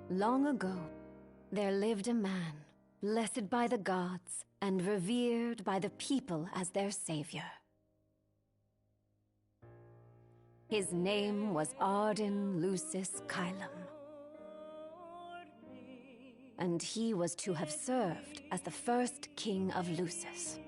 Long ago, there lived a man, blessed by the gods and revered by the people as their savior. His name was Ardyn Lucis Kylum, and he was to have served as the first king of Lucis.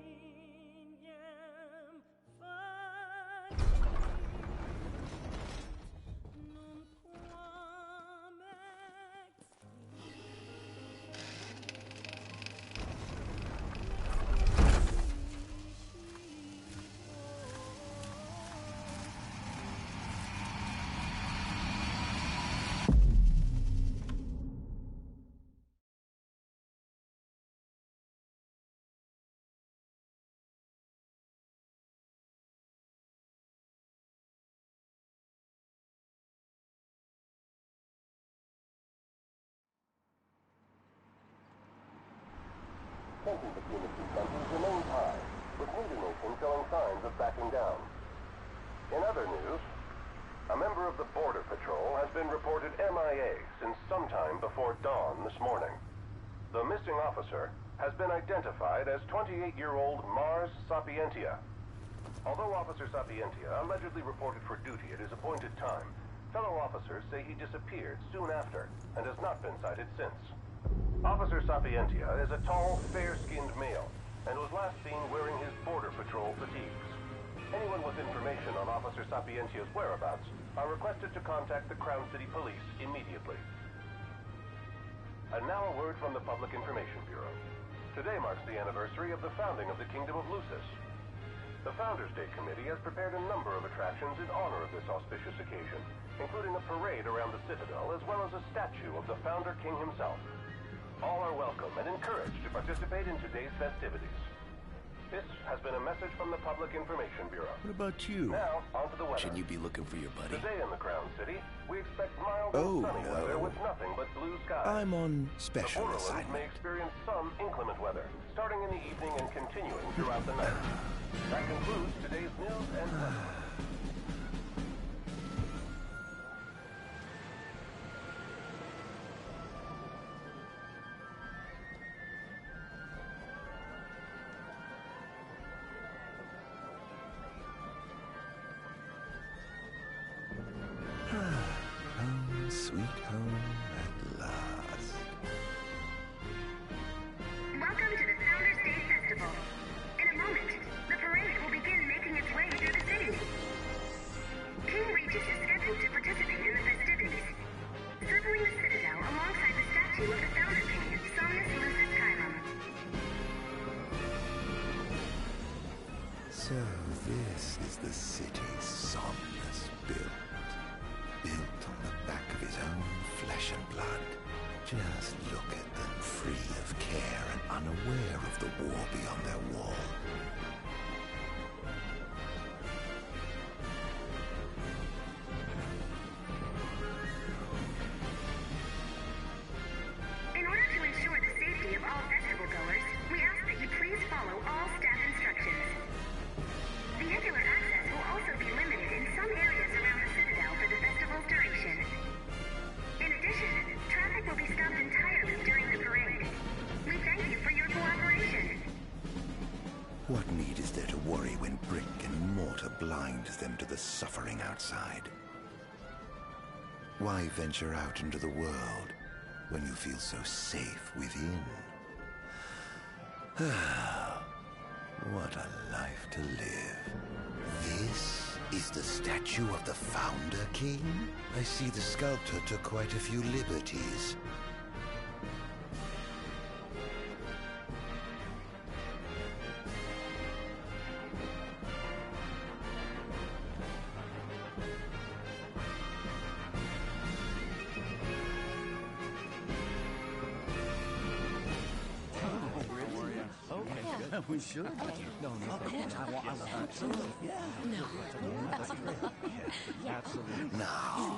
Tension between the two countries remains high, with neither nation showing signs of backing down. In other news, a member of the Border Patrol has been reported MIA since sometime before dawn this morning. The missing officer has been identified as 28-year-old Mars Sapientia. Although Officer Sapientia allegedly reported for duty at his appointed time, fellow officers say he disappeared soon after and has not been sighted since. Officer Sapientia is a tall, fair-skinned male, and was last seen wearing his Border Patrol fatigues. Anyone with information on Officer Sapientia's whereabouts are requested to contact the Crown City Police immediately. And now a word from the Public Information Bureau. Today marks the anniversary of the founding of the Kingdom of Lucis. The Founders Day Committee has prepared a number of attractions in honor of this auspicious occasion, including a parade around the Citadel as well as a statue of the Founder King himself. All are welcome and encouraged to participate in today's festivities. This has been a message from the Public Information Bureau. What about you? Now, on to the weather. Shouldn't you be looking for your buddy? Today in the Crown City, we expect mild and sunny weather with nothing but blue skies. I'm on special the Borderlands assignment. may experience some inclement weather, starting in the evening and continuing throughout the night. That concludes today's news and weather. So this is the city Somnus built. Built on the back of his own flesh and blood. Just look at them, free of care and unaware of the war beyond their wall. In order to ensure the safety of all festival goers, we ask that you please follow all staff instructions. Vehicular access will also be limited in some areas around the Citadel for the festival's duration. In addition, traffic will be stopped entirely during the parade. We thank you for your cooperation. What need is there to worry when brick and mortar blinds them to the suffering outside? Why venture out into the world when you feel so safe within? What a life to live. This is the statue of the Founder King? I see the sculptor took quite a few liberties. We should. Okay. No, of course. I want absolutely. Yeah. No. That's great. Yeah. Absolutely. Now,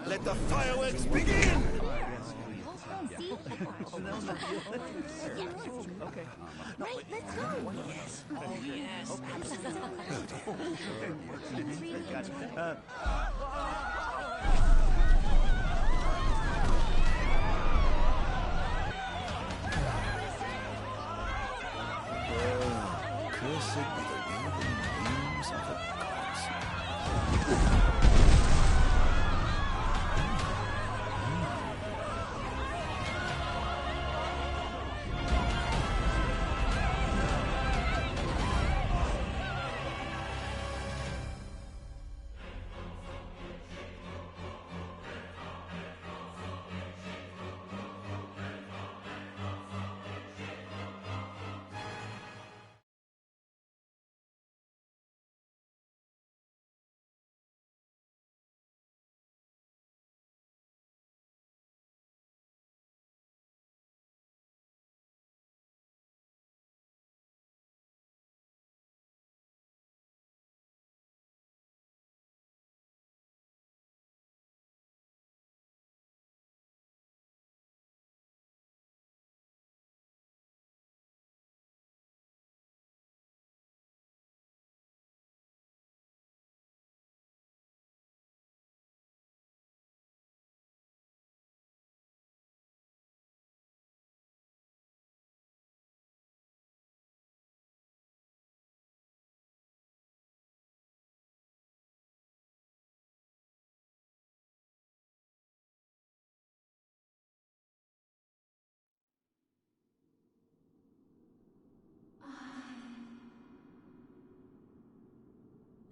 let the fireworks begin! Okay. Right, let's go. Yes. Oh, yes. Cursed be the waving wings of the gods.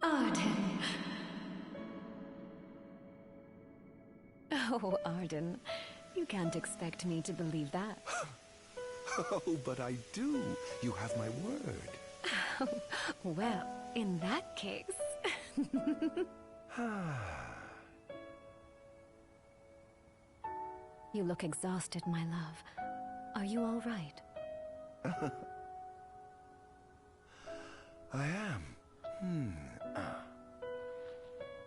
Ardyn. Oh, Ardyn. You can't expect me to believe that. Oh, but I do. You have my word. Well, in that case... You look exhausted, my love. Are you all right? I am.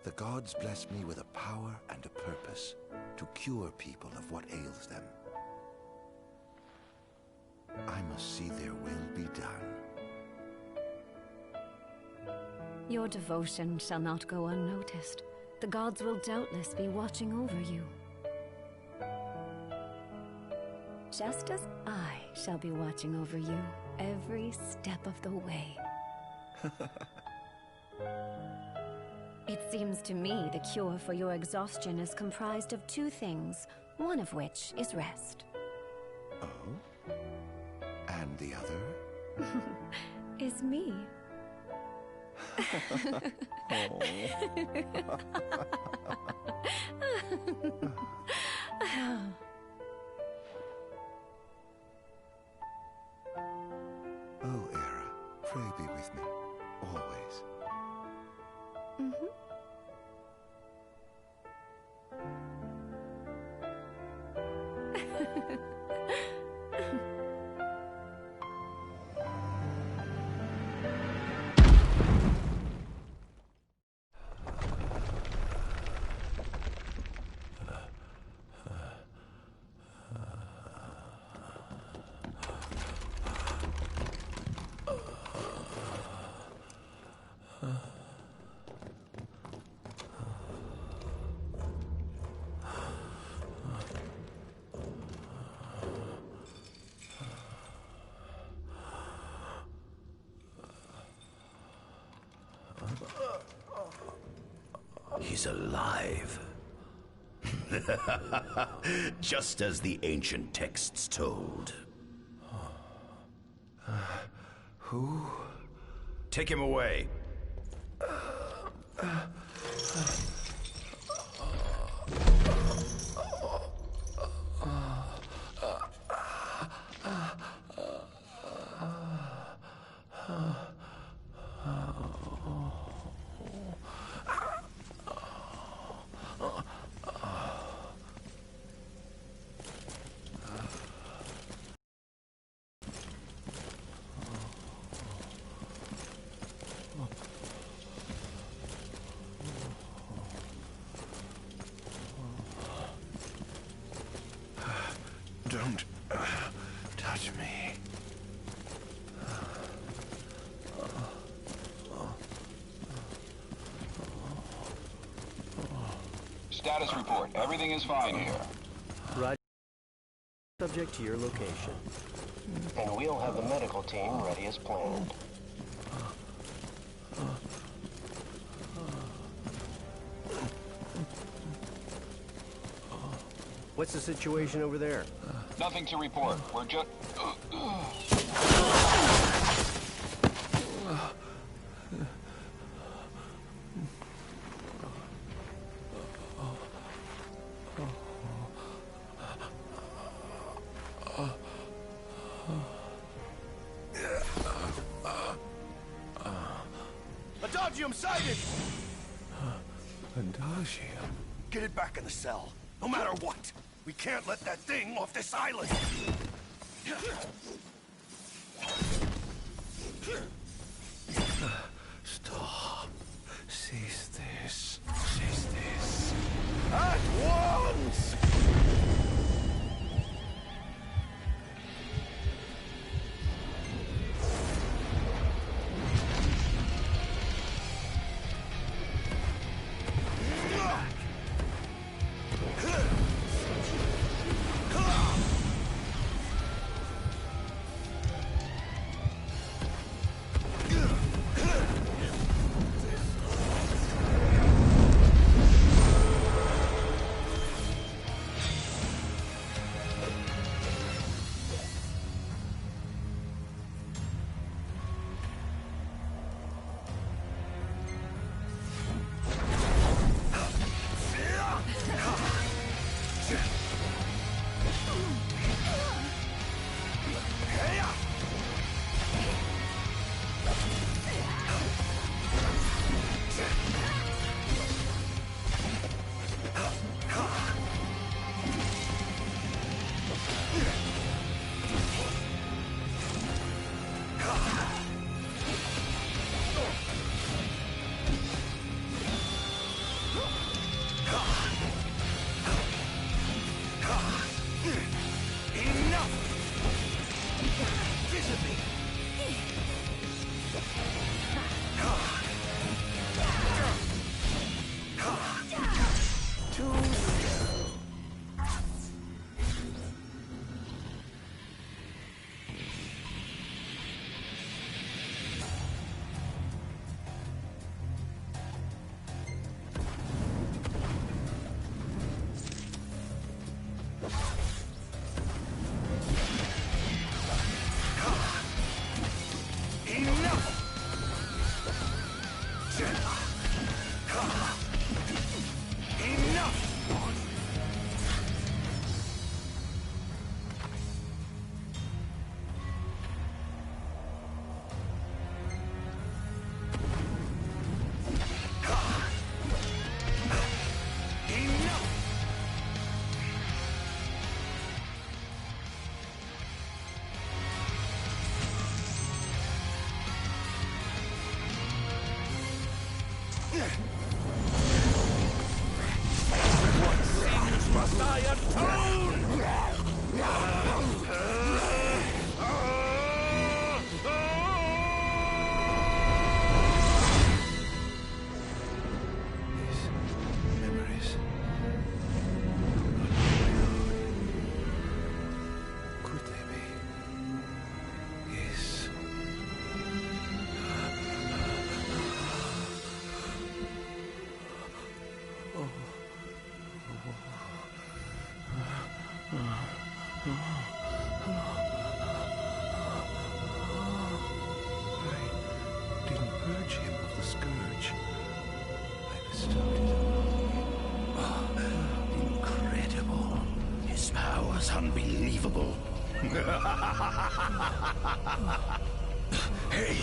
The gods blessed me with a power and a purpose to cure people of what ails them. I must see their will be done. Your devotion shall not go unnoticed. The gods will doubtless be watching over you. Just as I shall be watching over you every step of the way. It seems to me the cure for your exhaustion is comprised of two things, one of which is rest. Oh? And the other? Is me. Oh, Era, pray be with me. Always. Mm-hmm. He's alive. Just as the ancient texts told. Who? Take him away. Don't touch me. Status report. Everything is fine here. Roger. Subject to your location. And we'll have the medical team ready as planned. What's the situation over there? Nothing to report. We're just... Adagium sighted! Adagium? Get it back in the cell, no matter what. We can't let that thing off this island. Stop. Cease this. Cease this. At once! What sins must I atone? These memories. Could they be? Yes. I didn't purge him of the scourge. I bestowed it on him. Incredible. His power's unbelievable. Hey!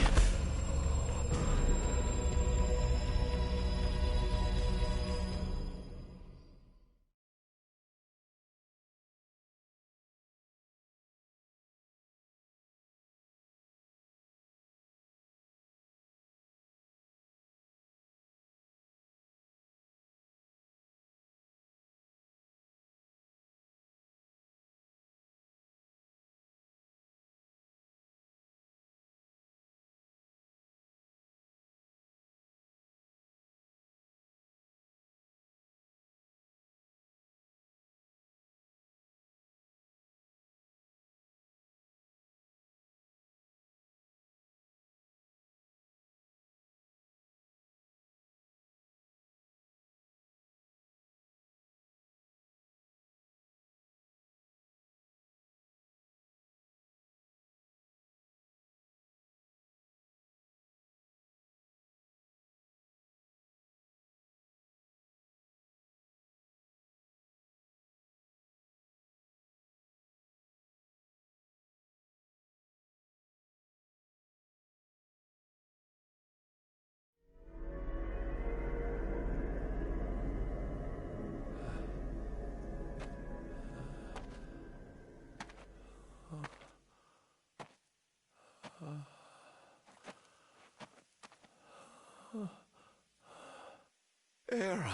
Era.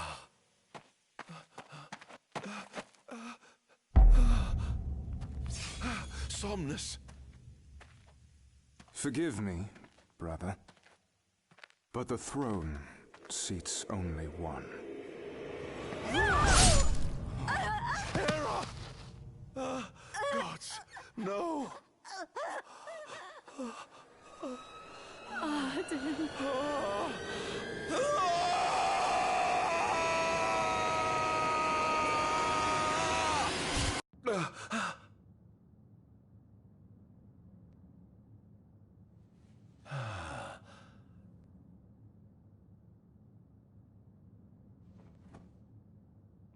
Somnus. Forgive me, brother, but the throne seats only one. Era! Gods, no!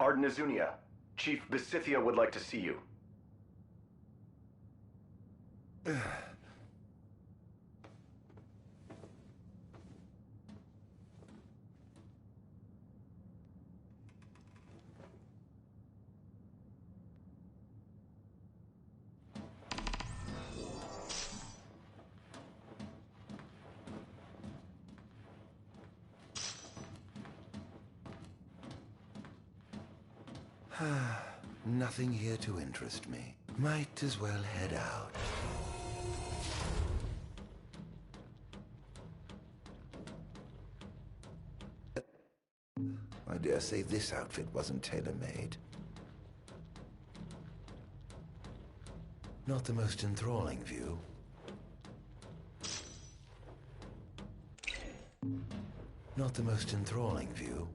Ardyn. Ardyn Azunia, Chief Besithia would like to see you. Nothing here to interest me. Might as well head out. I dare say this outfit wasn't tailor-made. Not the most enthralling view. Not the most enthralling view.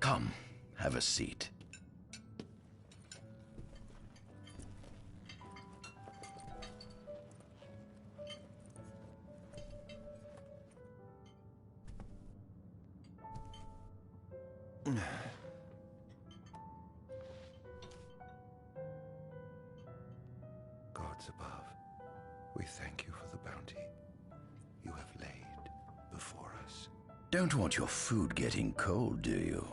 Come, have a seat. Gods above. We thank you for the bounty you have laid before us. Don't want your food getting cold, do you?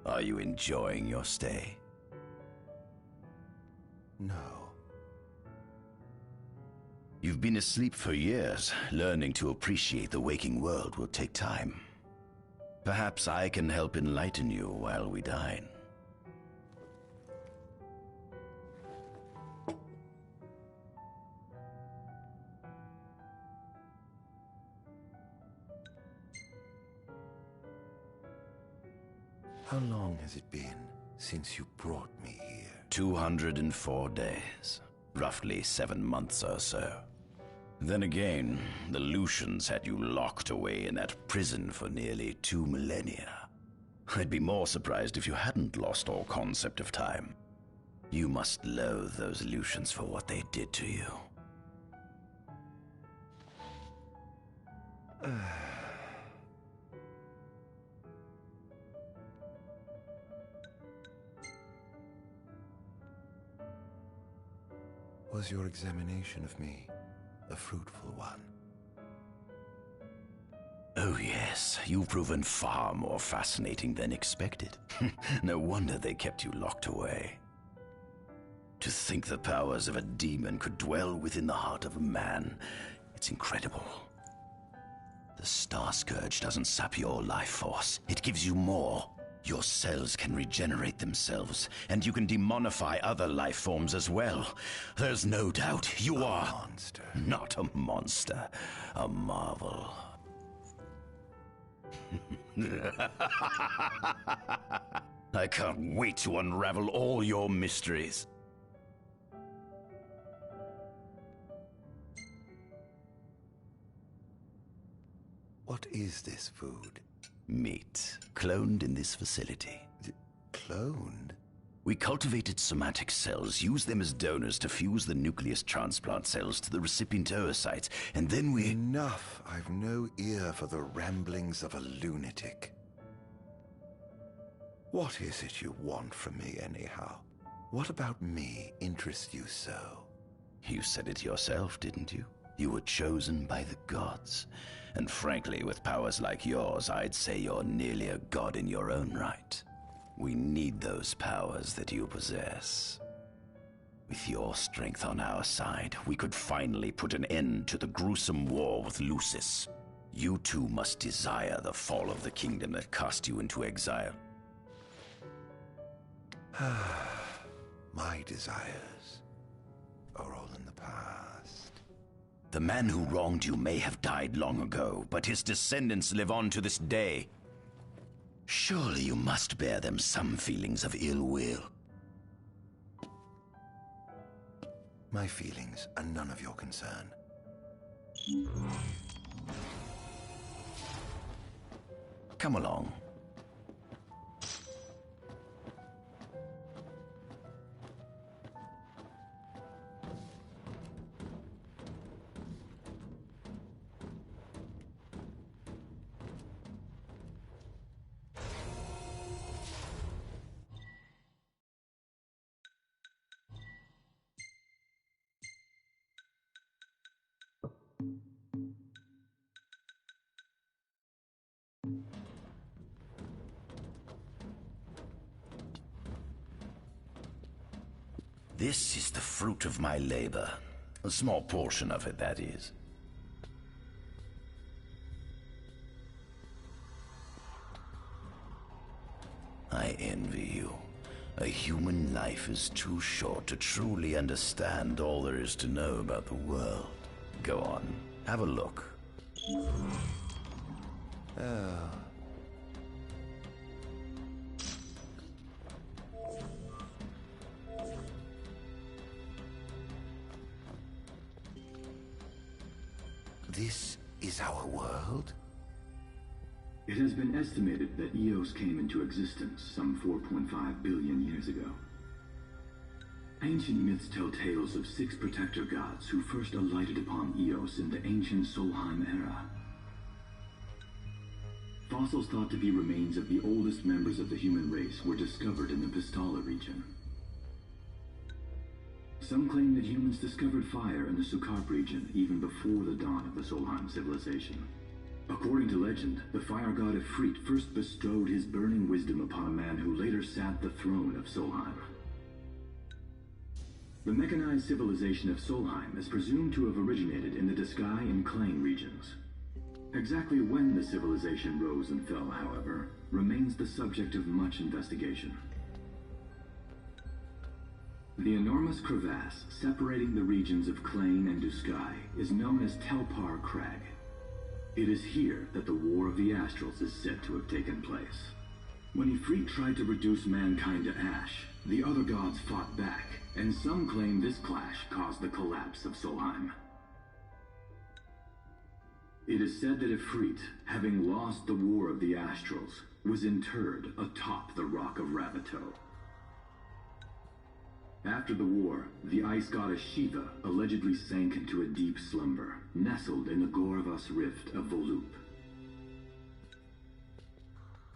Are you enjoying your stay? No. You've been asleep for years. Learning to appreciate the waking world will take time. Perhaps I can help enlighten you while we dine. How long has it been since you brought me here? 204 days. Roughly 7 months or so. Then again, the Lucians had you locked away in that prison for nearly 2 millennia. I'd be more surprised if you hadn't lost all concept of time. You must loathe those Lucians for what they did to you. Was your examination of me a fruitful one? Oh yes, you've proven far more fascinating than expected. No wonder they kept you locked away. To think the powers of a demon could dwell within the heart of a man, it's incredible. The Star Scourge doesn't sap your life force, it gives you more. Your cells can regenerate themselves, and you can demonify other life forms as well. There's no doubt you are... monster. Not a monster, a marvel. I can't wait to unravel all your mysteries. What is this food? Meat, cloned in this facility. Cloned? We cultivated somatic cells, used them as donors to fuse the nucleus transplant cells to the recipient oocytes, and then we... Enough! I've no ear for the ramblings of a lunatic. What is it you want from me, anyhow? What about me interests you so? You said it yourself, didn't you? You were chosen by the gods. And frankly, with powers like yours, I'd say you're nearly a god in your own right. We need those powers that you possess. With your strength on our side, we could finally put an end to the gruesome war with Lucis. You too must desire the fall of the kingdom that cast you into exile. My desires are all in the past. The man who wronged you may have died long ago, but his descendants live on to this day. Surely you must bear them some feelings of ill will. My feelings are none of your concern. Come along. This is the fruit of my labor. A small portion of it, that is. I envy you. A human life is too short to truly understand all there is to know about the world. Go on, have a look. Oh. This is our world? It has been estimated that Eos came into existence some 4.5 billion years ago. Ancient myths tell tales of 6 protector gods who first alighted upon Eos in the ancient Solheim era. fossils thought to be remains of the oldest members of the human race were discovered in the Pistola region. Some claim that humans discovered fire in the Sukarp region even before the dawn of the Solheim civilization. According to legend, the fire god Ifrit first bestowed his burning wisdom upon a man who later sat the throne of Solheim. The mechanized civilization of Solheim is presumed to have originated in the Diskai and Klang regions. Exactly when the civilization rose and fell, however, remains the subject of much investigation. The enormous crevasse separating the regions of Klang and Diskai is known as Telpar Crag. It is here that the War of the Astrals is said to have taken place. When Ifrit tried to reduce mankind to ash, the other gods fought back, and some claim this clash caused the collapse of Solheim. It is said that Ifrit, having lost the War of the Astrals, was interred atop the Rock of Ravito. After the war, the ice goddess Shiva allegedly sank into a deep slumber, nestled in the Goravas rift of Volup.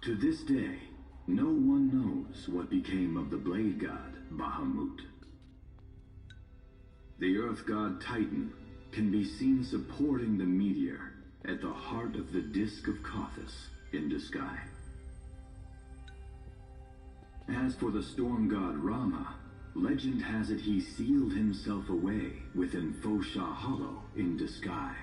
To this day, no one knows what became of the blade god Bahamut. The earth god Titan can be seen supporting the meteor at the heart of the disk of Kothis in the sky. As for the storm god Rama, legend has it he sealed himself away within Fosha Hollow in the sky.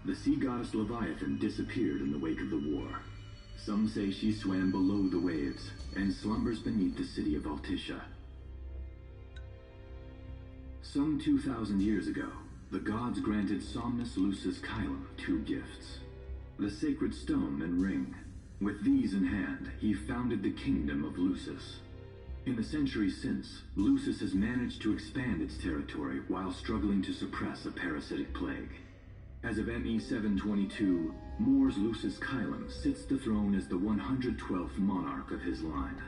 The sea goddess Leviathan disappeared in the wake of the war. Some say she swam below the waves and slumbers beneath the city of Altisha. Some 2,000 years ago, the gods granted Somnus Lucis Kylum 2 gifts: the sacred stone and ring. With these in hand, he founded the kingdom of Lucis. In the centuries since, Lucis has managed to expand its territory while struggling to suppress a parasitic plague. As of ME 722, Mor's Lucis Kylum sits the throne as the 112th monarch of his line.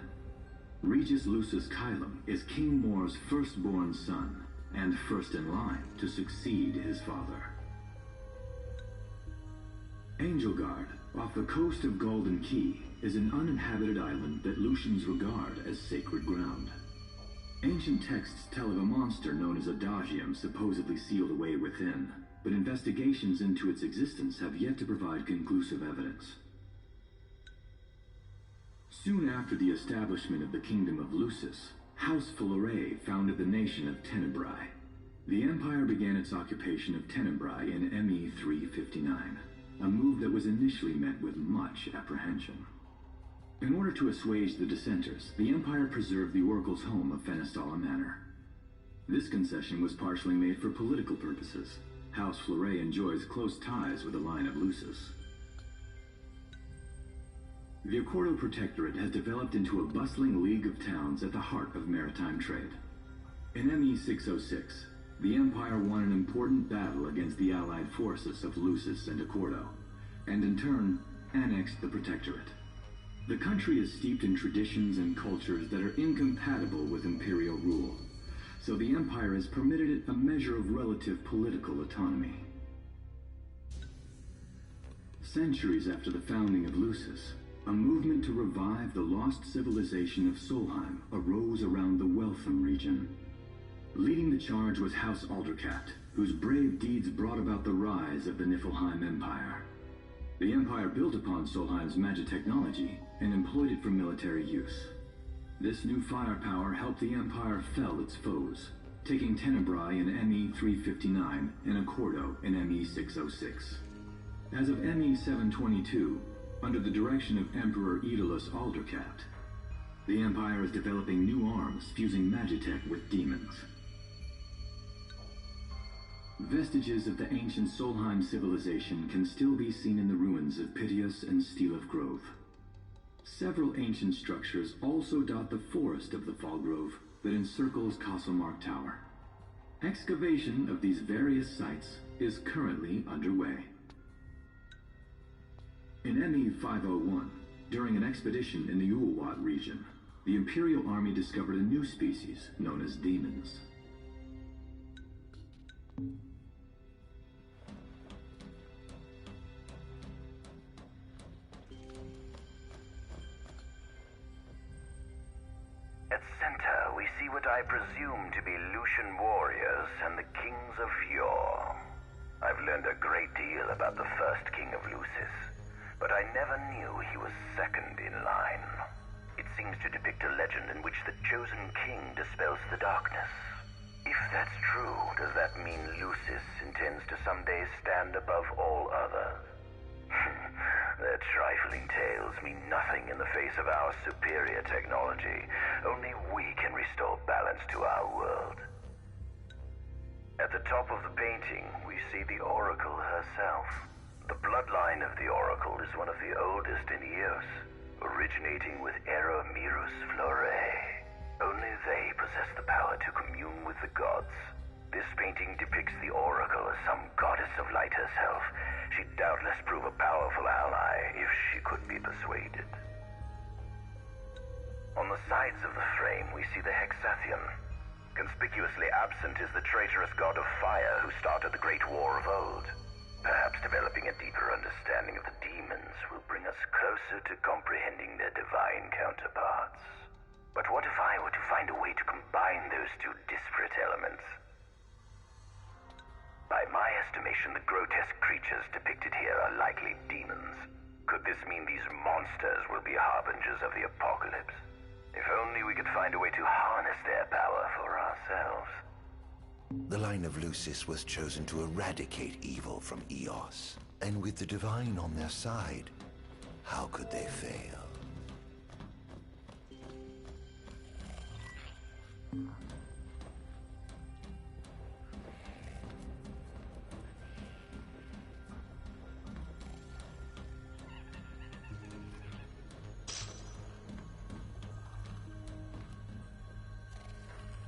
Regis Lucis Kylum is King Mor's firstborn son, and first in line to succeed his father. Angelgard, off the coast of Golden Key, is an uninhabited island that Lucians regard as sacred ground. Ancient texts tell of a monster known as Adagium supposedly sealed away within, but investigations into its existence have yet to provide conclusive evidence. Soon after the establishment of the Kingdom of Lucis, House Fulare founded the nation of Tenebrae. The empire began its occupation of Tenebrae in ME 359, a move that was initially met with much apprehension. In order to assuage the dissenters, the empire preserved the oracle's home of Fenestala Manor. This concession was partially made for political purposes. House Fulare enjoys close ties with the line of Lucis. The Accordo Protectorate has developed into a bustling league of towns at the heart of maritime trade. In ME 606, the Empire won an important battle against the allied forces of Lucis and Accordo, and in turn, annexed the Protectorate. The country is steeped in traditions and cultures that are incompatible with imperial rule, so the Empire has permitted it a measure of relative political autonomy. Centuries after the founding of Lucis, a movement to revive the lost civilization of Solheim arose around the Weltham region. Leading the charge was House Aldercat, whose brave deeds brought about the rise of the Niflheim Empire. The Empire built upon Solheim's magic technology and employed it for military use. This new firepower helped the Empire fell its foes, taking Tenebrae in ME 359 and Accordo in ME 606. As of ME 722, under the direction of Emperor Aedalus Aldercat, the Empire is developing new arms fusing magitech with demons. Vestiges of the ancient Solheim civilization can still be seen in the ruins of Piteous and Steelif Grove. Several ancient structures also dot the forest of the Fall Grove that encircles Castlemark Tower. Excavation of these various sites is currently underway. In ME 501, during an expedition in the Ulwat region, the Imperial Army discovered a new species known as demons. that center, we see what I presume to be Lucian warriors and the kings of yore. I've learned a great deal about the first king of Lucis, but I never knew he was second in line. It seems to depict a legend in which the chosen king dispels the darkness. If that's true, does that mean Lucis intends to someday stand above all others? Their trifling tales mean nothing in the face of our superior technology. Only we can restore balance to our world. At the top of the painting, we see the Oracle herself. The bloodline of the Oracle is one of the oldest in Eos, originating with Eromirus Flore. Only they possess the power to commune with the gods. This painting depicts the Oracle as some goddess of light herself. She'd doubtless prove a powerful ally if she could be persuaded. On the sides of the frame, we see the Hexathian. Conspicuously absent is the traitorous god of fire who started the Great War of old. Perhaps developing a deeper understanding of the demons will bring us closer to comprehending their divine counterparts. But what if I were to find a way to combine those two disparate elements? By my estimation, the grotesque creatures depicted here are likely demons. Could this mean these monsters will be harbingers of the apocalypse? If only we could find a way to harness their power for ourselves. The line of Lucis was chosen to eradicate evil from Eos. And with the divine on their side, how could they fail?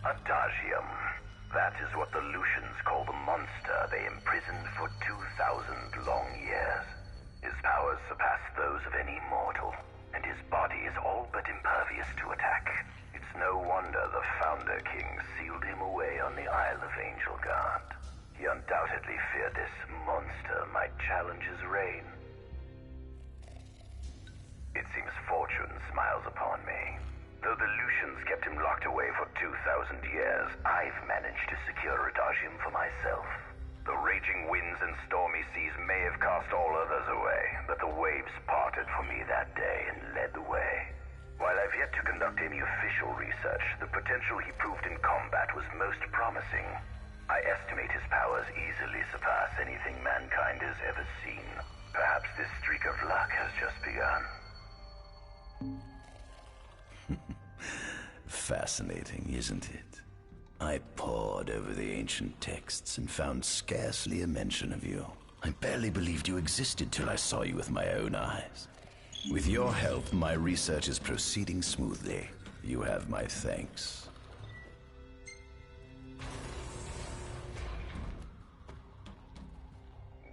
Adagium. That is what the Lucians call the monster they imprisoned for 2,000 long years. His powers surpass those of any mortal, and his body is all but impervious to attack. It's no wonder the Founder King sealed him away on the Isle of Angel Guard. He undoubtedly feared this monster might challenge his reign. It seems fortune smiles upon me. Though the Lucians kept him locked away for 2,000 years, I've managed to secure Adagium for myself. The raging winds and stormy seas may have cast all others away, but the waves parted for me that day and led the way. While I've yet to conduct any official research, the potential he proved in combat was most promising. I estimate his powers easily surpass anything mankind has ever seen. Perhaps this streak of luck has just begun. Fascinating, isn't it? I pored over the ancient texts and found scarcely a mention of you. I barely believed you existed till I saw you with my own eyes. With your help, my research is proceeding smoothly. You have my thanks.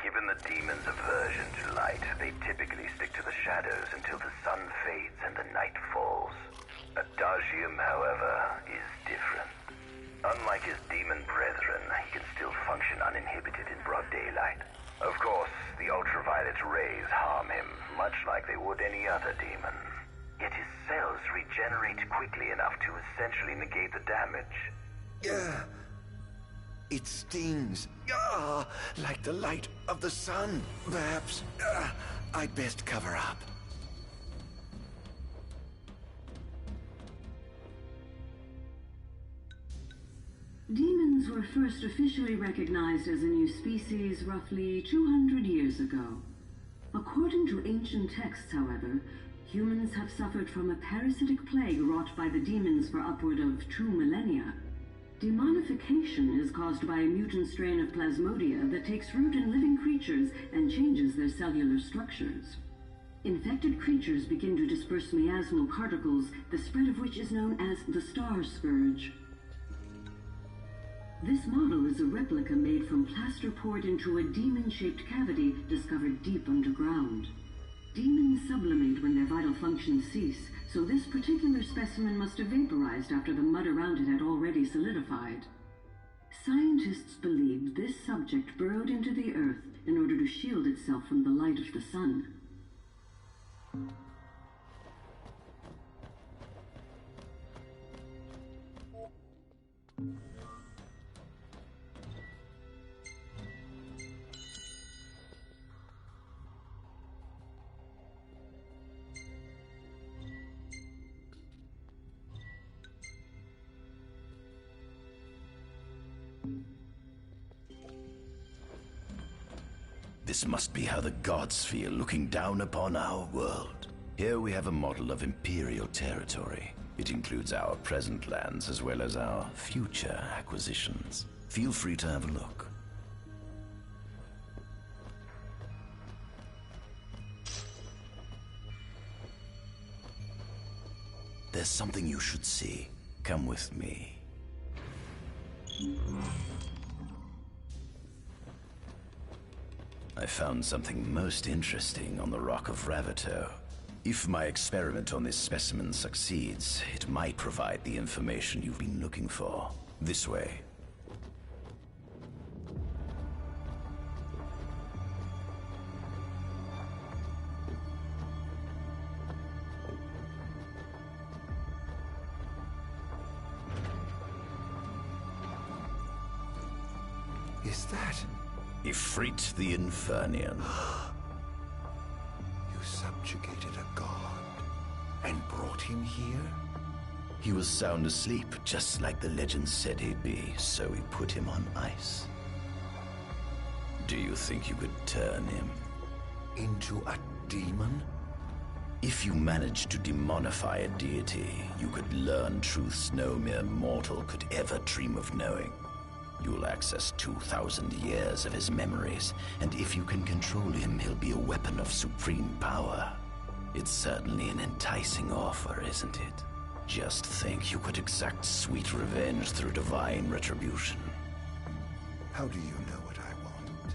Given the demon's aversion to light, they typically stick to the shadows until the sun fades and the night falls. Adagium, however, is different. Unlike his demon brethren, he can still function uninhibited in broad daylight. Of course, the ultraviolet rays harm him, much like they would any other demon. Yet his cells regenerate quickly enough to essentially negate the damage. It stings. Like the light of the sun. Perhaps I'd best cover up. Demons were first officially recognized as a new species roughly 200 years ago. According to ancient texts, however, humans have suffered from a parasitic plague wrought by the demons for upward of 2 millennia. Demonification is caused by a mutant strain of plasmodia that takes root in living creatures and changes their cellular structures. Infected creatures begin to disperse miasmal particles, the spread of which is known as the Star Scourge. This model is a replica made from plaster poured into a demon-shaped cavity discovered deep underground. Demons sublimate when their vital functions cease, so this particular specimen must have vaporized after the mud around it had already solidified. Scientists believed this subject burrowed into the earth in order to shield itself from the light of the sun. This must be how the gods feel looking down upon our world. Here we have a model of Imperial territory. It includes our present lands as well as our future acquisitions. Feel free to have a look. There's something you should see. Come with me. I found something most interesting on the Rock of Ravito. If my experiment on this specimen succeeds, it might provide the information you've been looking for. This way. Is that? Ifrit the Infernian. You subjugated a god and brought him here? He was sound asleep, just like the legend said he'd be, so we put him on ice. Do you think you could turn him into a demon? If you managed to demonify a deity, you could learn truths no mere mortal could ever dream of knowing. You'll access 2,000 years of his memories, and if you can control him, he'll be a weapon of supreme power. It's certainly an enticing offer, isn't it? Just think you could exact sweet revenge through divine retribution. How do you know what I want?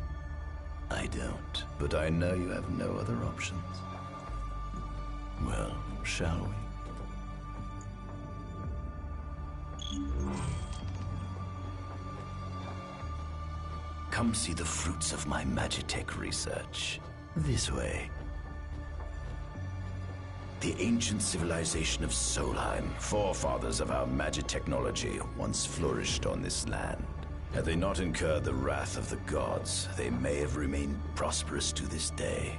I don't, but I know you have no other options. Well, shall we? Come see the fruits of my Magitech research. This way. The ancient civilization of Solheim, forefathers of our magic technology, once flourished on this land. Had they not incurred the wrath of the gods, they may have remained prosperous to this day.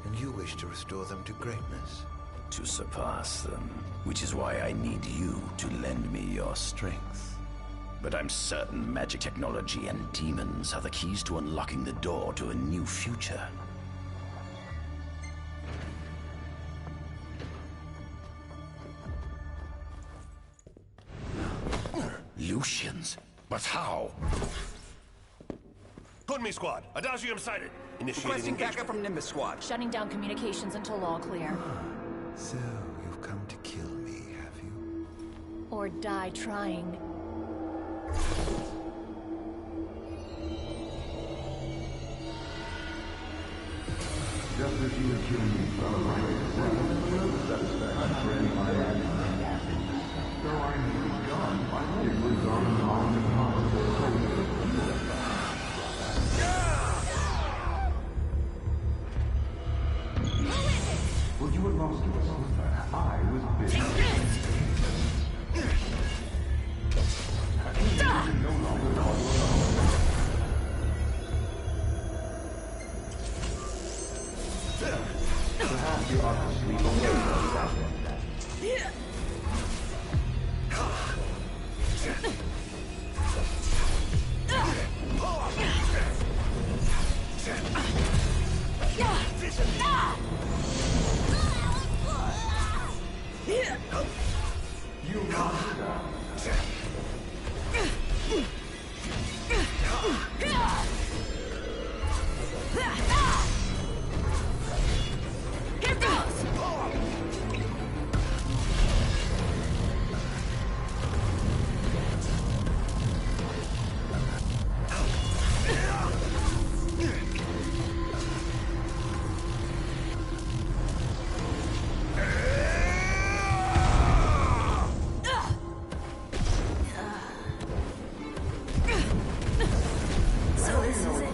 And you wish to restore them to greatness? To surpass them, which is why I need you to lend me your strength. But I'm certain magic technology and demons are the keys to unlocking the door to a new future. Lucians? But how? Good me, squad. Adagium sighted. Initiating Requesting engagement. backup from Nimbus squad. Shutting down communications until all clear. So, you've come to kill me, have you? Or die trying. Just as you accused me from a right satisfaction for any my actions. Though I may be gone, my it was on the impossible Well, you were lost to us. I was busy. No longer call you alone. Perhaps you ought to sleep away without them. You monster! Here goes! So this is it.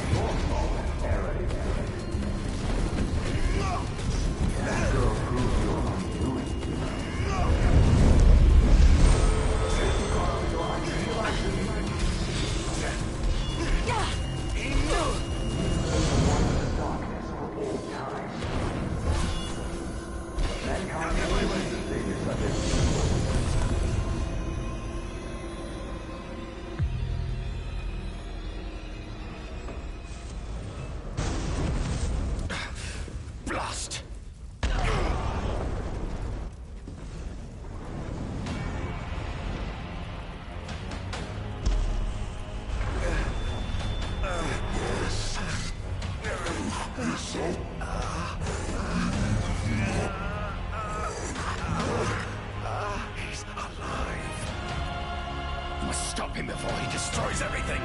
He's alive. Must stop him before he destroys everything.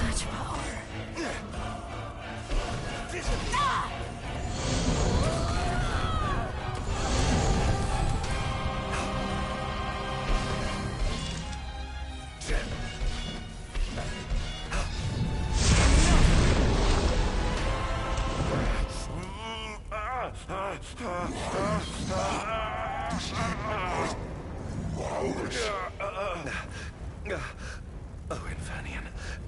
Such power. Oh, Infernian,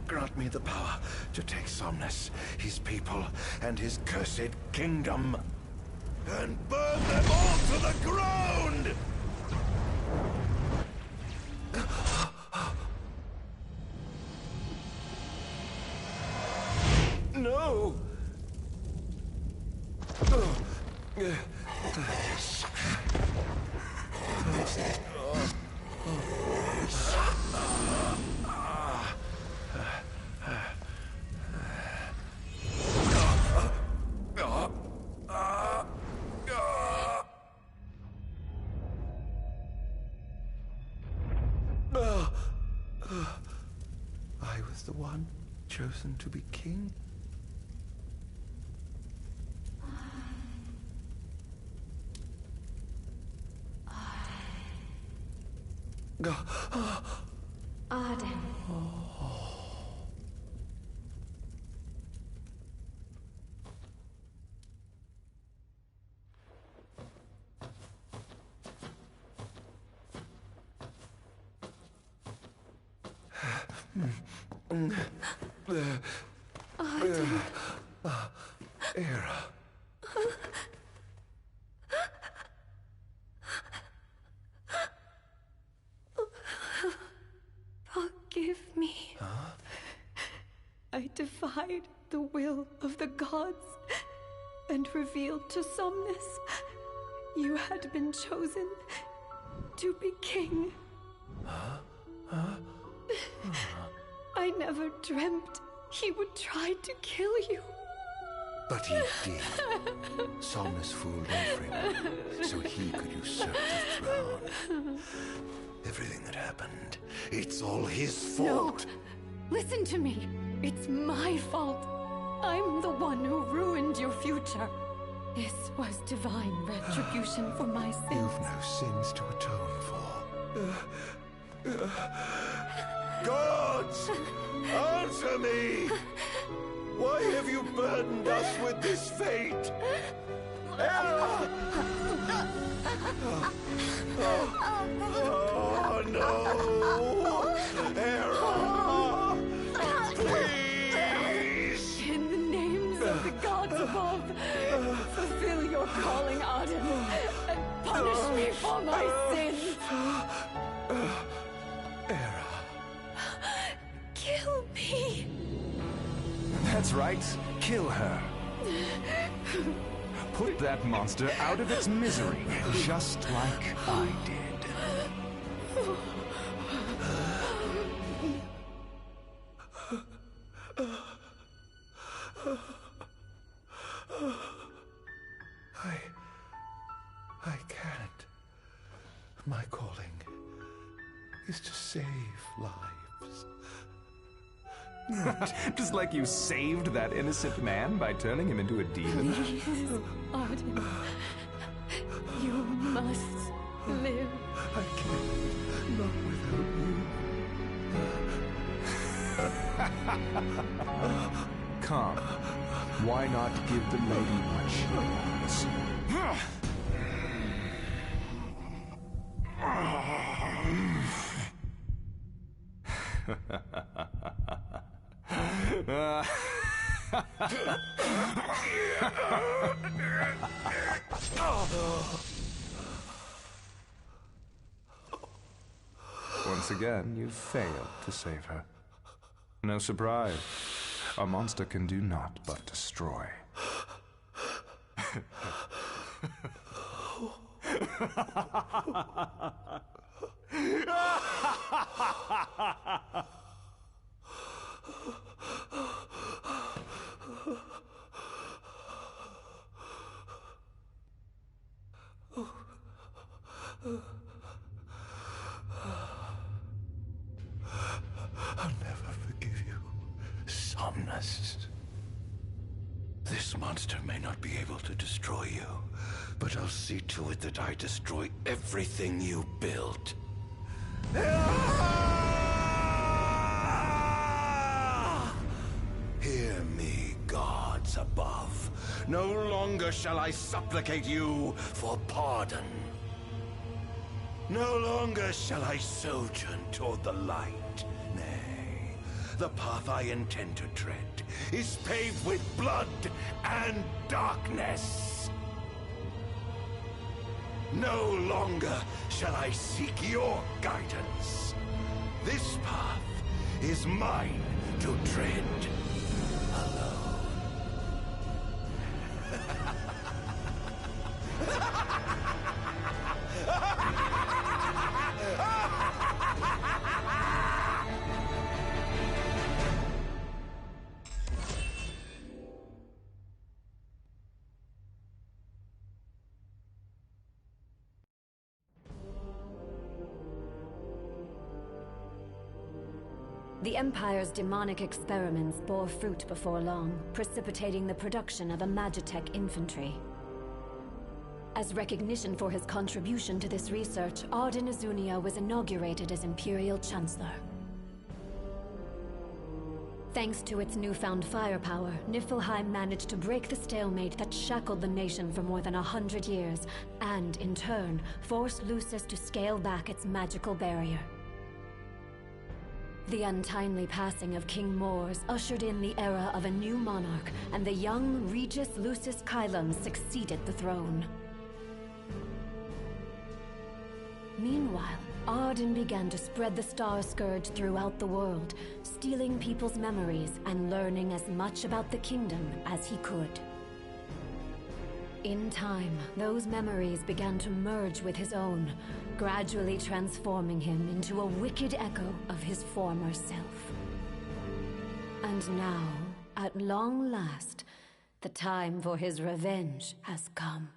grant me the power to take Somnus, his people, and his cursed kingdom, and burn them all to the ground! No! I was the one chosen to be king? Ardyn. Era. Forgive me. I defied the will of the gods and revealed to Somnus you had been chosen to be king. I never dreamt he would try to kill you. But he did. Somnus fooled everyone, so he could usurp the throne. Everything that happened, it's all his fault. No, listen to me. It's my fault. I'm the one who ruined your future. This was divine retribution for my sins. You've no sins to atone for. Gods! Answer me! Why have you burdened us with this fate? Era! Oh no! Era! Please! In the names of the gods above, fulfill your calling, Ardyn, and punish me for my sins. Era. Kill me. That's right. Kill her. Put that monster out of its misery, just like I did. I can't. My calling is to save lives. Just like you saved that innocent man by turning him into a demon. Please, Ardyn. You must live. I can't. Not without you. Come. Why not give the lady what she wants? Once again, you failed to save her. No surprise. a monster can do naught but destroy. I'll never forgive you, Somnus. This monster may not be able to destroy you, but I'll see to it that I destroy everything you built. Hear me, gods above. No longer shall I supplicate you for pardon. No longer shall I sojourn toward the light. Nay, the path I intend to tread is paved with blood and darkness. No longer shall I seek your guidance. This path is mine to tread alone. The Empire's demonic experiments bore fruit before long, precipitating the production of a Magitech infantry. As recognition for his contribution to this research, Ardyn Azunia was inaugurated as Imperial Chancellor. Thanks to its newfound firepower, Niflheim managed to break the stalemate that shackled the nation for more than 100 years, and, in turn, forced Lucis to scale back its magical barrier. The untimely passing of King Mors ushered in the era of a new monarch, and the young Regis Lucis Kylum succeeded the throne. Meanwhile, Ardyn began to spread the Star Scourge throughout the world, stealing people's memories and learning as much about the kingdom as he could. In time, those memories began to merge with his own, gradually transforming him into a wicked echo of his former self. And now, at long last, the time for his revenge has come.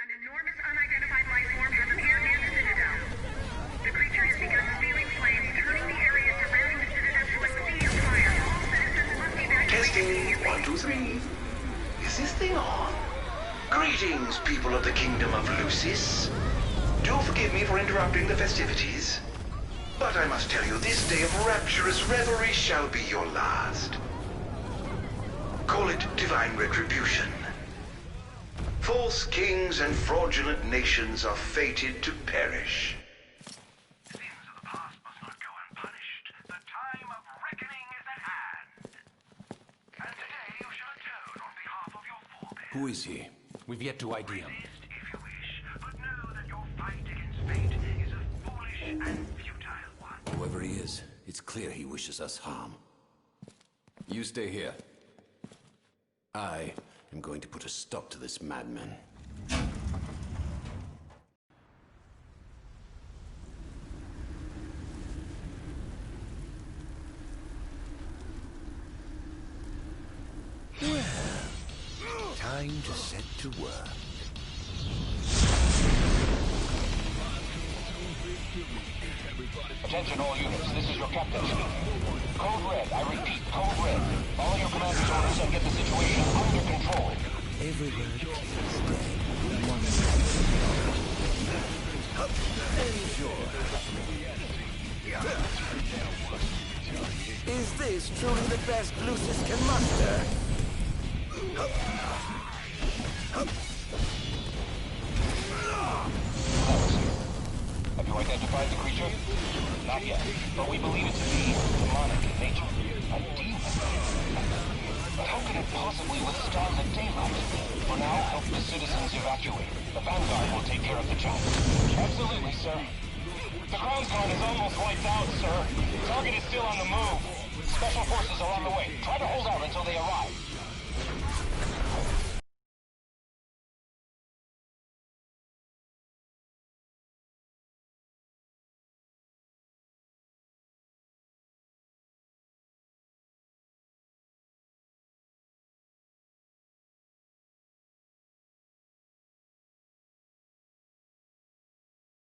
An enormous unidentified life form has appeared near the Citadel. The creature has begun spewing flames, turning the area surrounding the Citadel to a sea of fire. All citizens must evacuate. Testing, 1, 2, 3. Is this thing on? Greetings, people of the Kingdom of Lucis. Do forgive me for interrupting the festivities, but I must tell you, this day of rapturous revelry shall be your last. Call it divine retribution. False kings and fraudulent nations are fated to perish. Sins of the past must not go unpunished. The time of reckoning is at hand. And today you shall atone on behalf of your forebears. Who is he? We've yet to ID him. Resist if you wish, but know that your fight against fate is a Whatever he is, it's clear he wishes us harm. You stay here. I am going to put a stop to this madman. Well, time to set to work. Attention all units, this is your captain speaking. Code Red, I repeat, Code Red. Follow your commander's orders and get the situation under control. Every word clear as day. One Enjoy. Is this truly the best Lucis can muster? Have you identified the creature? Not yet, but we believe it to be demonic in nature. A demon. But how could it possibly withstand the daylight? For now, help the citizens evacuate. The Vanguard will take care of the challenge. Absolutely, sir. The ground guard is almost wiped out, sir. Target is still on the move. Special forces are on the way. Try to hold out until they arrive.